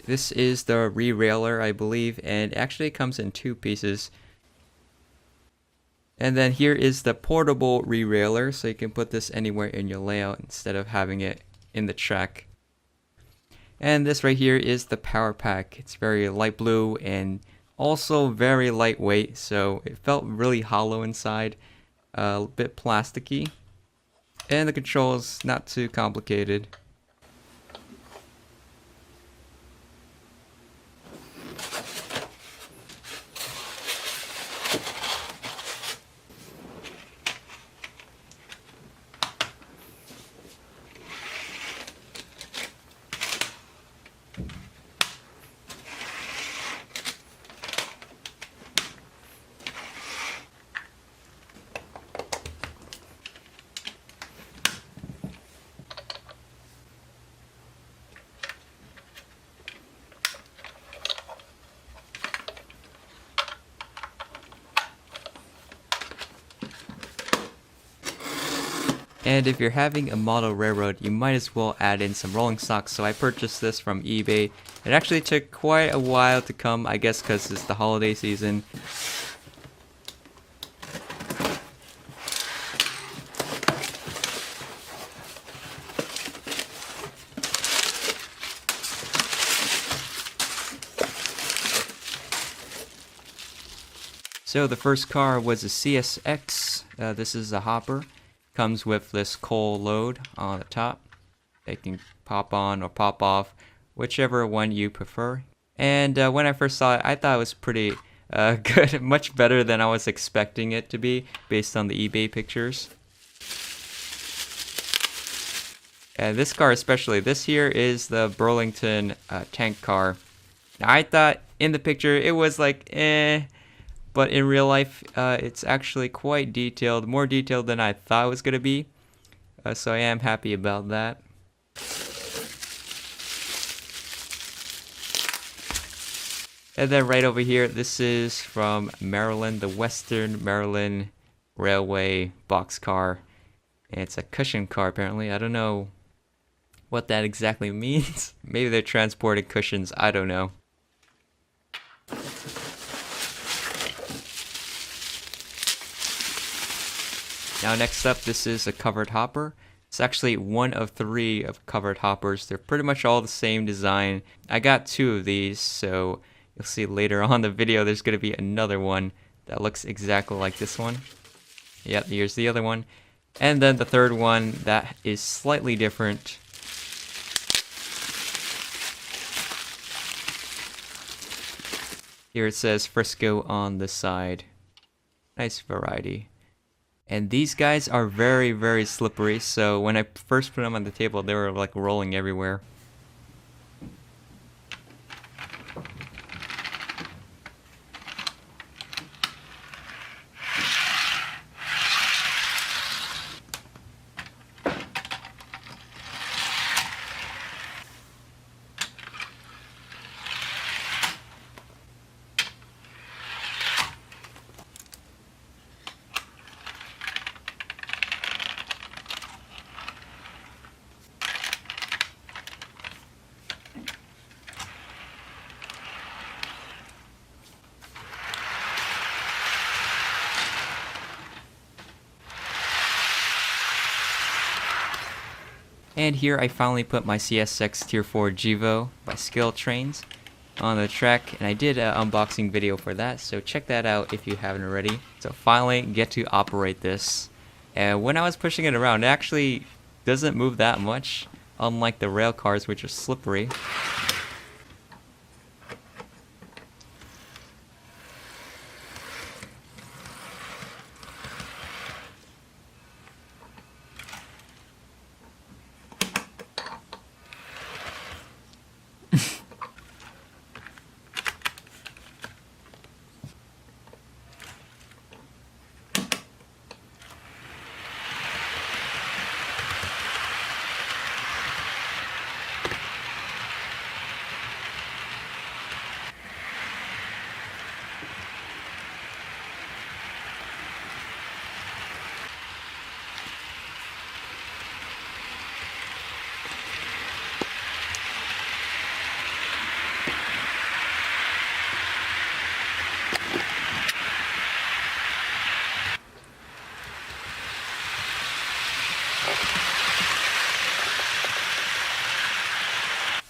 this is the re-railer, I believe, and actually it comes in two pieces. And then here is the portable re-railer, so you can put this anywhere in your layout instead of having it in the track. And this right here is the power pack. It's very light blue and also very lightweight, so it felt really hollow inside, a bit plasticky. And the controls not too complicated. And if you're having a model railroad, you might as well add in some rolling stock. So I purchased this from eBay. It actually took quite a while to come, I guess because it's the holiday season. So the first car was a CSX. This is a hopper. Comes with this coal load on the top. They can pop on or pop off, whichever one you prefer. And when I first saw it, I thought it was pretty good, much better than I was expecting it to be based on the eBay pictures. And this car especially, this here is the Burlington tank car. Now I thought in the picture it was like but in real life, it's actually quite detailed, more detailed than I thought it was going to be. So I am happy about that. And then right over here, this is from Maryland, the Western Maryland Railway boxcar. And it's a cushion car apparently. I don't know what that exactly means. Maybe they're transporting cushions, I don't know. Now next up, this is a covered hopper. It's actually one of three of covered hoppers. They're pretty much all the same design. I got two of these, so you'll see later on in the video there's going to be another one that looks exactly like this one. Yep, here's the other one. And then the third one that is slightly different. Here it says Frisco on the side. Nice variety. And these guys are very, very slippery, so when I first put them on the table, they were like rolling everywhere. And here I finally put my CSX Tier 4 GEVO by Scaletrains on the track, and I did an unboxing video for that, so check that out if you haven't already. So finally get to operate this. And when I was pushing it around, it actually doesn't move that much, unlike the rail cars which are slippery.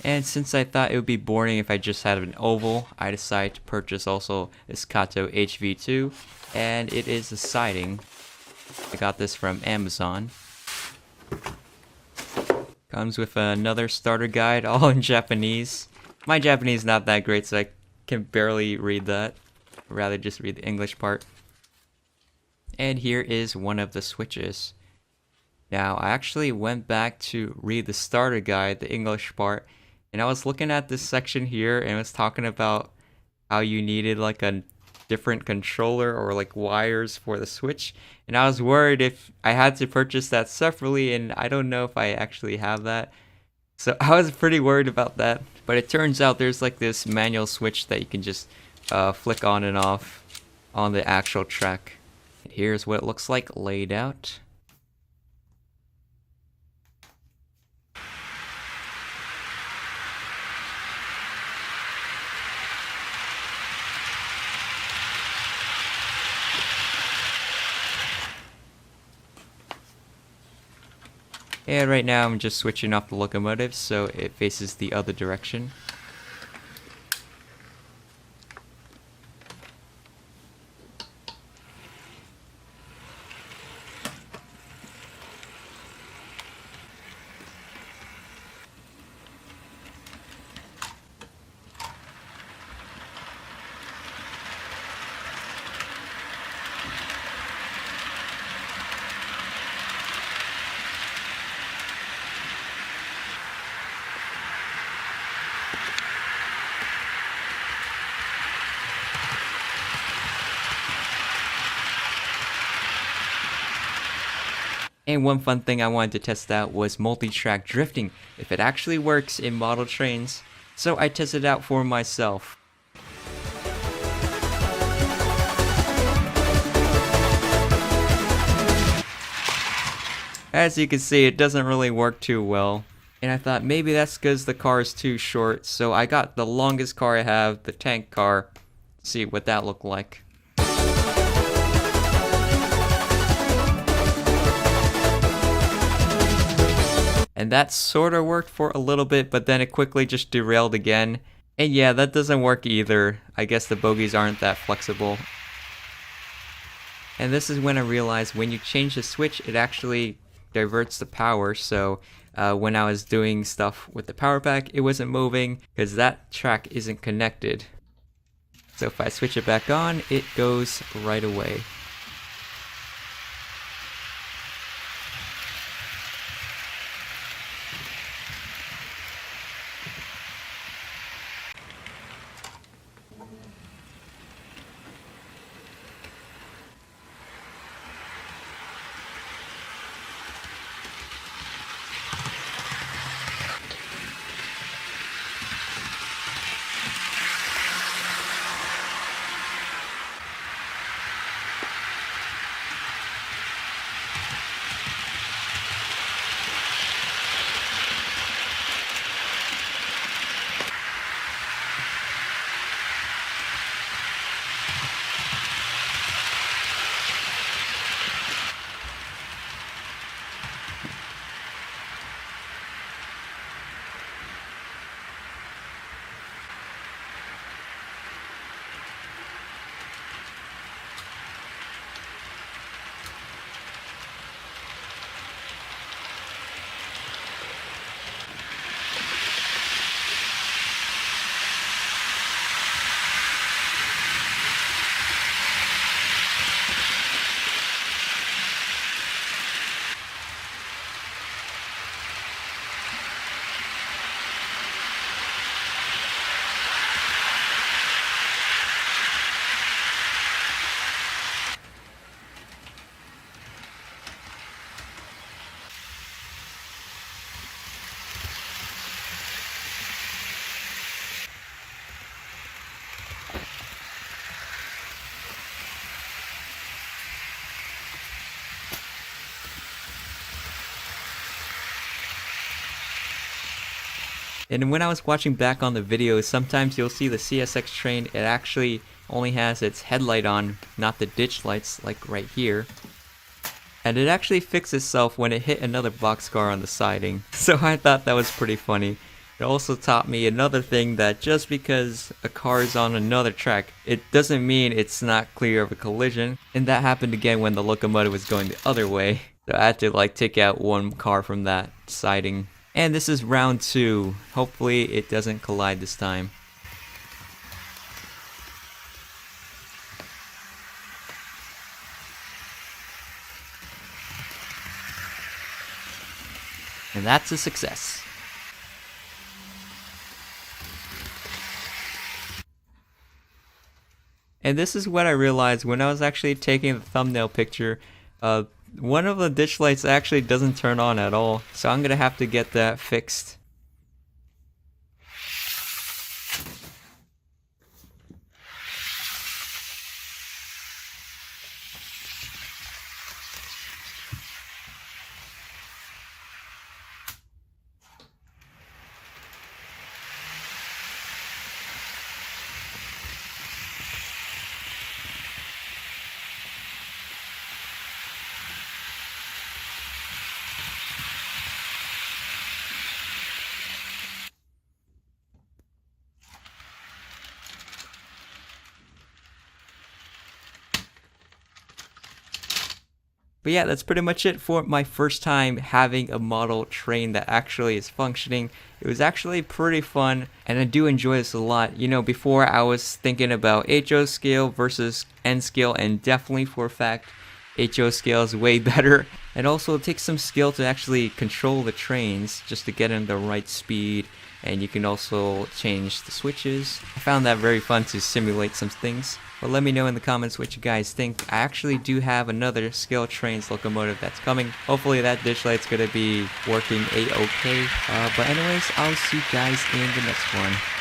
And since I thought it would be boring if I just had an oval, I decided to purchase also this KATO HV2, and it is a siding. I got this from Amazon. Comes with another starter guide, all in Japanese. My Japanese is not that great, so I can barely read that. I'd rather just read the English part. And here is one of the switches. Now, I actually went back to read the starter guide, the English part, and I was looking at this section here, and it was talking about how you needed like a different controller or like wires for the switch, and I was worried if I had to purchase that separately, and I don't know if I actually have that. So I was pretty worried about that, but it turns out there's like this manual switch that you can just flick on and off on the actual track. And here's what it looks like laid out. And right now I'm just switching off the locomotive so it faces the other direction. And one fun thing I wanted to test out was multi-track drifting, if it actually works in model trains. So I tested it out for myself. As you can see, it doesn't really work too well. And I thought maybe that's because the car is too short, so I got the longest car I have, the tank car. See what that looked like. And that sort of worked for a little bit, but then it quickly just derailed again. And yeah, that doesn't work either. I guess the bogies aren't that flexible. And this is when I realized when you change the switch, it actually diverts the power. So when I was doing stuff with the power pack, it wasn't moving because that track isn't connected. So if I switch it back on, it goes right away. And when I was watching back on the videos, sometimes you'll see the CSX train, it actually only has its headlight on, not the ditch lights like right here. And it actually fixed itself when it hit another boxcar on the siding. So I thought that was pretty funny. It also taught me another thing, that just because a car is on another track, it doesn't mean it's not clear of a collision. And that happened again when the locomotive was going the other way. So I had to like take out one car from that siding. And this is round 2. Hopefully it doesn't collide this time. And that's a success. And this is what I realized when I was actually taking the thumbnail picture. One of the ditch lights actually doesn't turn on at all, so I'm gonna have to get that fixed. But yeah, that's pretty much it for my first time having a model train that actually is functioning. It was actually pretty fun, and I do enjoy this a lot. You know, before I was thinking about HO scale versus N scale, and definitely for a fact, HO scale is way better. And also it takes some skill to actually control the trains just to get in the right speed. And you can also change the switches. I found that very fun to simulate some things. But let me know in the comments what you guys think. I actually do have another Scaletrains locomotive that's coming. Hopefully that ditch light's gonna be working a-okay. But anyways, I'll see you guys in the next one.